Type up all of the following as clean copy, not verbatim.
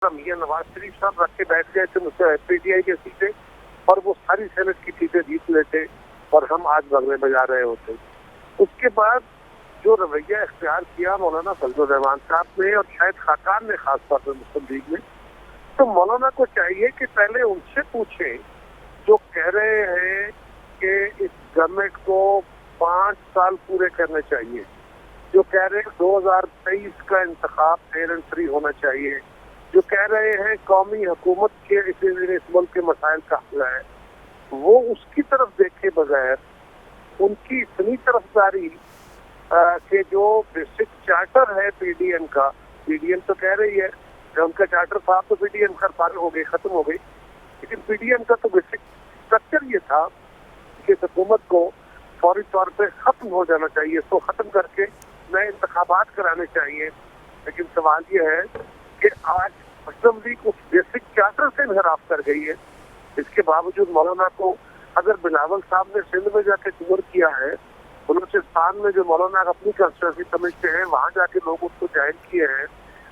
मियां नवाज शरीफ साहब रख के बैठ गए थे पीटीआई की सीटें और वो सारी सेनेट की सीटें जीत लेते और हम आज बगले बजा रहे होते। उसके बाद जो रवैया इख्तियार किया मौलाना फजलुर रहमान साहब ने और शायद खाकान ने खासतौर पर मुस्लिम लीग में, तो मौलाना को चाहिए कि पहले उनसे पूछें जो कह रहे हैं कि इस गवर्नमेंट को 5 साल पूरे करने चाहिए, जो कह रहे हैं 2023 का इंतखाब फेयर एंड फ्री होना चाहिए, जो कह रहे हैं कौमी हुकूमत के इस मुल्क के मसाइल का हल है, वो उसकी तरफ देखे बगैर उनकी इतनी तरफदारी के जो बेसिक चार्टर है पीडीएम का, पीडीएम तो कह रही है कि उनका चार्टर था तो पीडीएम कर पार हो गई, खत्म हो गई, लेकिन पीडीएम का तो बेसिक स्ट्रक्चर ये था कि हुकूमत को फौरी तौर पे खत्म हो जाना चाहिए, इसको खत्म करके नए इंतखाबात कराने चाहिए। लेकिन सवाल ये है कि आज मुस्लिम लीग उस बेसिक चार्टर से इनहराफ कर गई है। इसके बावजूद मौलाना को अगर बिलावल साहब ने सिंध में जाके टूर किया है, बलूचिस्तान में जो मौलाना अपनी कंस्टिट्यूंसी समझते हैं वहां जाके लोग उसको ज्वाइन किए हैं,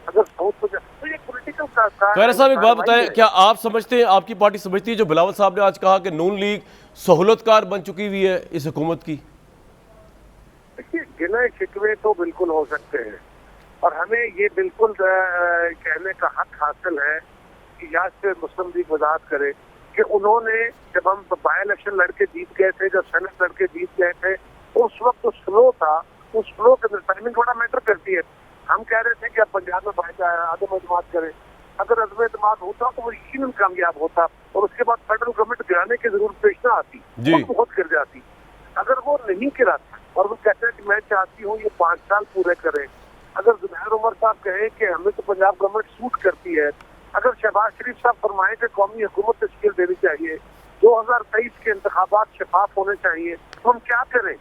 अगर साउथ को तो ये पॉलिटिकल खैर साहब एक बात बताएं, क्या आप समझते हैं, आपकी पार्टी समझती है जो बिलावल साहब ने आज कहा कि नून लीग सहूलतकार बन चुकी हुई है इस हुकूमत की? देखिए, गिने शिकवे तो बिल्कुल हो सकते हैं और हमें ये बिल्कुल कहने का हक हासिल है कि यहाँ से मुस्लिम लीग वजाहत करे कि उन्होंने जब हम बाई इलेक्शन लड़के जीत गए थे, जब सेनेट लड़के जीत गए थे, उस वक्त जो फ्लो था, उस फ्लो के अंदर टाइमिंग थोड़ा मैटर करती है। हम कह रहे थे कि आप पंजाब में आदम एतमाद करें, अगर अदम एतमाद होता तो वो यकीनन कामयाब होता और उसके बाद फेडरल गवर्नमेंट गिराने की जरूरत पेश ना आती, बहुत गिर जाती। अगर वो नहीं गिराता और वो कहते हैं कि मैं चाहती हूँ ये 5 साल पूरे करें, अगर जुबैर उमर साहब कहें कि हमें तो पंजाब गवर्नमेंट सूट करती है, अगर शहबाज शरीफ साहब फरमाएं कि कौमी हुकूमत तश्कील देनी चाहिए, 2023 के इंतखाबात शफाफ होने चाहिए, तो हम क्या करें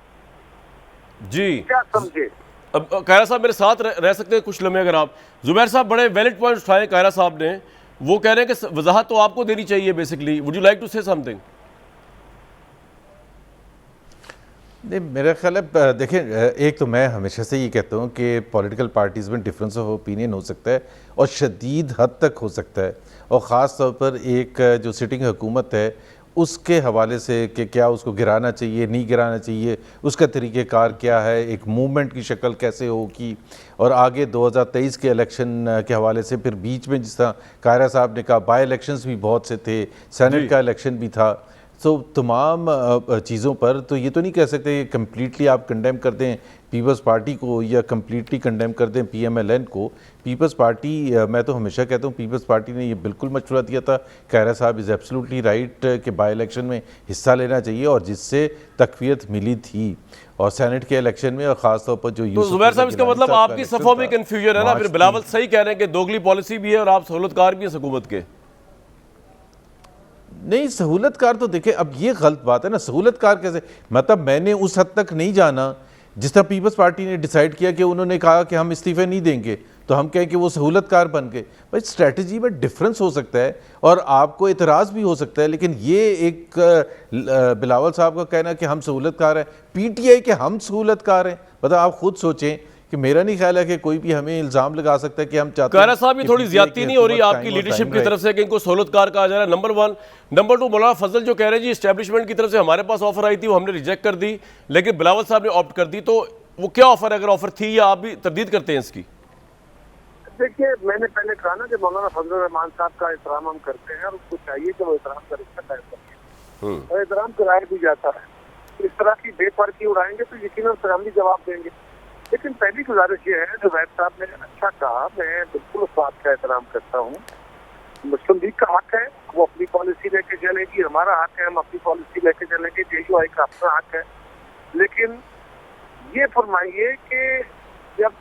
जी, क्या समझे? अब कायरा साहब मेरे साथ रह सकते हैं कुछ लम्हे? अगर आप जुबैर साहब बड़े वैलिड पॉइंट उठाए कायरा साहब ने, वो कह रहे हैं कि वजाहत तो आपको देनी चाहिए basically. Would you like to say something? नहीं, मेरा ख्याल है देखें, एक तो मैं हमेशा से ये कहता हूँ कि पॉलिटिकल पार्टीज़ में डिफरेंस ऑफ ओपिनियन हो सकता है और शदीद हद तक हो सकता है, और ख़ास तौर पर एक जो सिटिंग हुकूमत है उसके हवाले से कि क्या उसको गिराना चाहिए, नहीं गिराना चाहिए, उसका तरीक़ेकार क्या है, एक मूवमेंट की शक्ल कैसे होगी, और आगे 2023 के इलेक्शन के हवाले से फिर बीच में जिस तरह कायरा साहब ने कहा बाई इलेक्शंस भी बहुत से थे, सेनेट का इलेक्शन भी था, तो तमाम चीज़ों पर तो ये तो नहीं कह सकते कि कम्प्लीटली आप कंडेम कर दें पीपल्स पार्टी को या कम्प्लीटली कंडेम कर दें पीएमएलएन को। पीपल्स पार्टी, मैं तो हमेशा कहता हूँ पीपल्स पार्टी ने ये बिल्कुल मशवरा दिया था, कायरा साहब इज़ एब्सोल्युटली राइट कि बाई इलेक्शन में हिस्सा लेना चाहिए, और जिससे तकवीयत मिली थी, और सेनेट के इलेक्शन में, और ख़ास तौर पर जो तो जुबैर साहब इसका मतलब आपकी सफ़ों में कन्फ्यूजन है ना? फिर बिलावल सही कह रहे हैं कि दोगली पॉलिसी भी है और आप सहूलतकार भी हैं हुकूमत के। नहीं, सहूलतकार तो देखे, अब ये गलत बात है ना, सहूलतकार कैसे, मतलब मैंने उस हद तक नहीं जाना जिस तरह पीपल्स पार्टी ने डिसाइड किया कि उन्होंने कहा कि हम इस्तीफे नहीं देंगे तो हम कहें कि वो सहूलतकार बन गए। भाई स्ट्रेटजी में डिफरेंस हो सकता है और आपको इतराज़ भी हो सकता है, लेकिन ये एक बिलावल साहब का कहना कि हम सहूलतकार हैं, पीटीआई के हम सहूलतकार हैं, मतलब आप खुद सोचें कि मेरा नहीं ख्याल है कि कोई भी हमें इल्ज़ाम लगा सकता है कि हम चाहते हैं। कायरा साहब ये थोड़ी ज्यादती नहीं हो रही आपकी लीडरशिप की तरफ से कि इनको सहूलतकार कहा जा रहा है? नंबर 1। नंबर 2, मौलाना फजल जो कह रहे हैं जी एस्टैब्लिशमेंट की तरफ से हमारे पास ऑफर आई थी, वो हमने रिजेक्ट कर दी, लेकिन बिलावल साहब ने ऑप्ट कर दी, तो वो क्या ऑफर है, अगर ऑफर थी, या आप भी तरदीद करते हैं इसकी? देखिए, मैंने पहले कहा ना कि मौलाना फजलुर रहमान साहब का एहतराम हम करते हैं और उसको चाहिए कि वो एहतराम का रिश्ता कायम करें और एहतराम कराया भी जाता है। इस तरह की बेफर्की उड़ाएंगे तो यकीनन फिर हम भी जवाब देंगे। लेकिन पहली गुजारिश ये है, जो वैद साहब ने अच्छा कहा, मैं बिल्कुल उस बात का एहतराम करता हूँ। मुस्लिम लीग का हक है, वो अपनी पॉलिसी लेके चलेगी, हमारा हक है, हम अपनी पॉलिसी लेके चलेंगे, जेयूआई का अपना हक है। लेकिन ये फरमाइए कि जब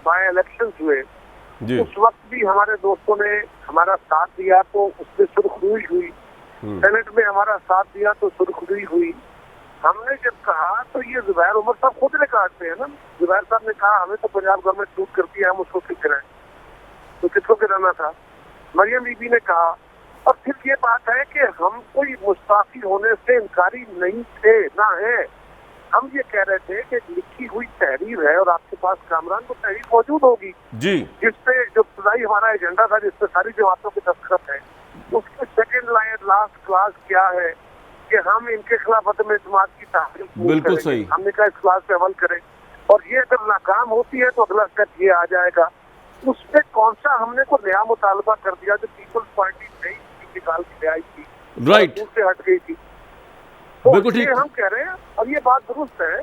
बाय इलेक्शन हुए उस वक्त भी हमारे दोस्तों ने हमारा साथ दिया तो उसमें सुर्खरुई हुई, सेनेट में हमारा साथ दिया तो सुर्खरुई हुई। हमने जब कहा तो ये जुबैर उमर साहब खुद ने काटते हैं ना, जुबैर साहब ने कहा हमें तो पंजाब गवर्नमेंट सूट करती है, हम उसको क्यों गिराएं, तो किसको गिराना था? मरियम बीबी ने कहा। और फिर ये बात है कि हम कोई मुस्ताफी होने से इनकारी नहीं थे, ना है, हम ये कह रहे थे कि लिखी हुई तहरीर है और आपके पास कामरान को तहरीर मौजूद होगी जी, जिसपे जो खुदाई हमारा एजेंडा था, जिसपे सारी जमातों के दस्तखत है, उसके सेकंड लाइन लास्ट क्लास क्या है कि हम इनके खिलाफ अदम इत्मीनान की तहरीर बिल्कुल सही। हमने कहा इस क्लास पे अमल करें, और ये अगर नाकाम होती है तो अगला स्टेप ये आ जाएगा। उसमें कौन सा हमने को नया मुतालबा कर दिया जो पीपल्स पार्टी नई निकाल के ले आई थी, राइट, दूर से हट गई थी। तो बिल्कुल ठीक। हम कह रहे हैं और ये बात दुरुस्त है,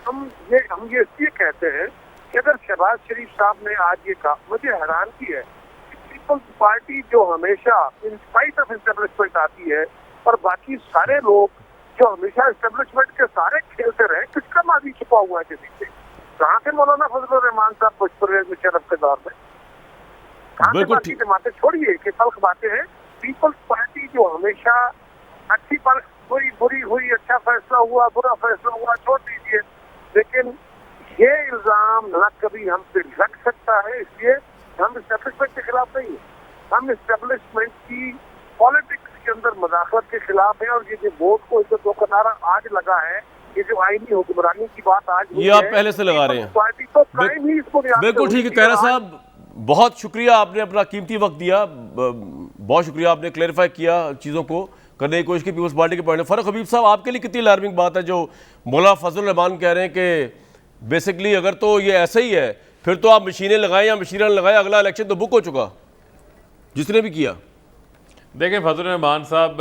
हम ये इसलिए कहते हैं कि अगर शहबाज शरीफ साहब ने आज ये कहा, मुझे हैरानगी है कि पीपल्स पार्टी जो हमेशा इन स्पाइट ऑफ एस्टेब्लिशमेंट आती है और बाकी सारे लोग जो हमेशा एस्टेब्लिशमेंट के सारे खेलते रहे, किसका माजी छुपा हुआ है किसी से? कहाँ से मौलाना फजल रहमान साहब पुष्परेज मुशर्रफ के दौर में, कहाँ से बाकी जमातें? छोड़िए कि तल्ख बातें हैं। पीपल्स पार्टी जो हमेशा अच्छी पर कोई बुरी हुई, अच्छा फैसला हुआ, बुरा फैसला हुआ, छोड़ दीजिए, लेकिन ये इल्जाम न कभी हम पे लग सकता है। इसलिए हम एस्टेब्लिशमेंट के खिलाफ नहीं है, हम एस्टेब्लिशमेंट की पॉलिटिक्स के अंदर मदाखलत के खिलाफ है। और ये जो वोट को इधर दो किनारा आज लगा है, ये जो आईनी हुक्मरानी की बात आज ये आप पहले से लगा रहे हैं, पार्टी तो कायम ही इसको बिल्कुल ठीक है। खैरा साहब, बहुत शुक्रिया, आपने अपना कीमती वक्त दिया, बहुत शुक्रिया, आपने क्लैरिफाई किया चीज़ों को, करने की कोशिश की पीपल्स पार्टी के पॉइंट। फर्क हबीब साहब, आपके लिए कितनी अलार्मिंग बात है जो मौलाना फजल रहमान कह रहे हैं कि बेसिकली अगर तो ये ऐसा ही है फिर तो आप मशीनें लगाएं या मशीनें लगाएं, अगला इलेक्शन तो बुक हो चुका जिसने भी किया। देखें, फजल रहमान साहब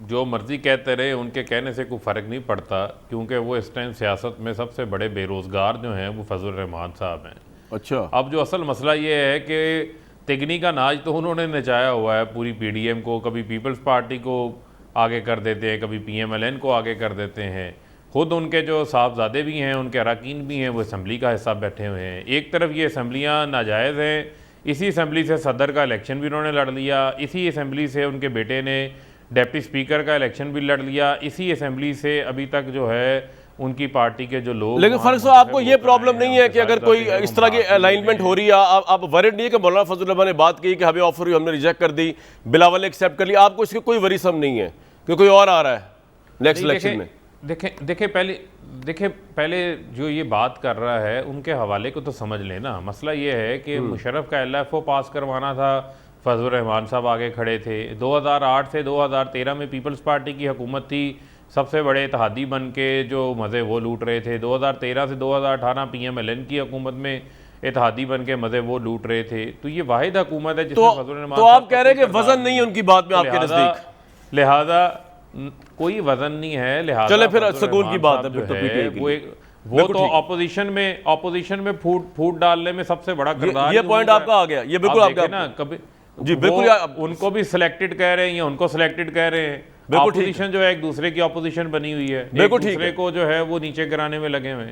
जो मर्जी कहते रहे, उनके कहने से कोई फ़र्क नहीं पड़ता, क्योंकि वो इस टाइम सियासत में सबसे बड़े बेरोज़गार जो हैं वो फजल रहमान साहब हैं। अच्छा, अब जो असल मसला ये है कि तिगनी का नाच तो उन्होंने नचाया हुआ है पूरी पीडीएम को, कभी पीपल्स पार्टी को आगे कर देते हैं, कभी पीएमएलएन को आगे कर देते हैं। खुद उनके जो साहबजादे भी हैं, उनके अरकान भी हैं, वो असम्बली का हिस्सा बैठे हुए हैं। एक तरफ ये असम्बलियाँ नाजायज़ हैं, इसी असम्बली से सदर का इलेक्शन भी उन्होंने लड़ लिया, इसी असम्बली से उनके बेटे ने डिप्टी स्पीकर का इलेक्शन भी लड़ लिया, इसी असम्बली से अभी तक जो है उनकी पार्टी के जो लोग। लेकिन फर्क साहब, आपको ये प्रॉब्लम नहीं है कि अगर कोई इस तरह की अलाइनमेंट हो रही है, आप वरीड नहीं है कि मौलाना फजल रहमान ने बात की कि हमें ऑफर हुई, हमने रिजेक्ट कर दी, बिलावल ने एक्सेप्ट कर लिया, आपको इसकी कोई वरी सम नहीं है कि कोई और आ रहा है नेक्स्ट इलेक्शन में? देखें पहले जो ये बात कर रहा है उनके हवाले को तो समझ लेना। मसला ये है कि मुशर्रफ का LFO पास करवाना था, फजल रहमान साहब आगे खड़े थे। 2008 से 2013 में पीपल्स पार्टी की हुकूमत थी, सबसे बड़े इत्तेहादी बन के जो मज़े वो लूट रहे थे। 2013 से 2018 पीएमएलएन की हुकूमत में इत्तेहादी बन के मज़े वो लूट रहे थे। तो ये वाहिद हुकूमत है जिसमें फजल रहमान, तो आप कह रहे हैं कि वजन नहीं है उनकी बात में आपके नजदीक? लिहाजा कोई वजन नहीं है, लिहाजा चले फिर सुकून की बात है, फिर तो पीटीआई की वो तो ऑपोजिशन में फूट डालने में सबसे बड़ा किरदार। ये पॉइंट आपका आ गया, ये बिल्कुल आपका ना कभी जी बिल्कुल। उनको भी सिलेक्टेड कह रहे हैं या उनको सिलेक्टेड कह रहे हैं। ऑपोजिशन जो है एक दूसरे की ऑपोजिशन बनी हुई है, एक दूसरे को जो है वो नीचे गिराने में लगे हुए हैं।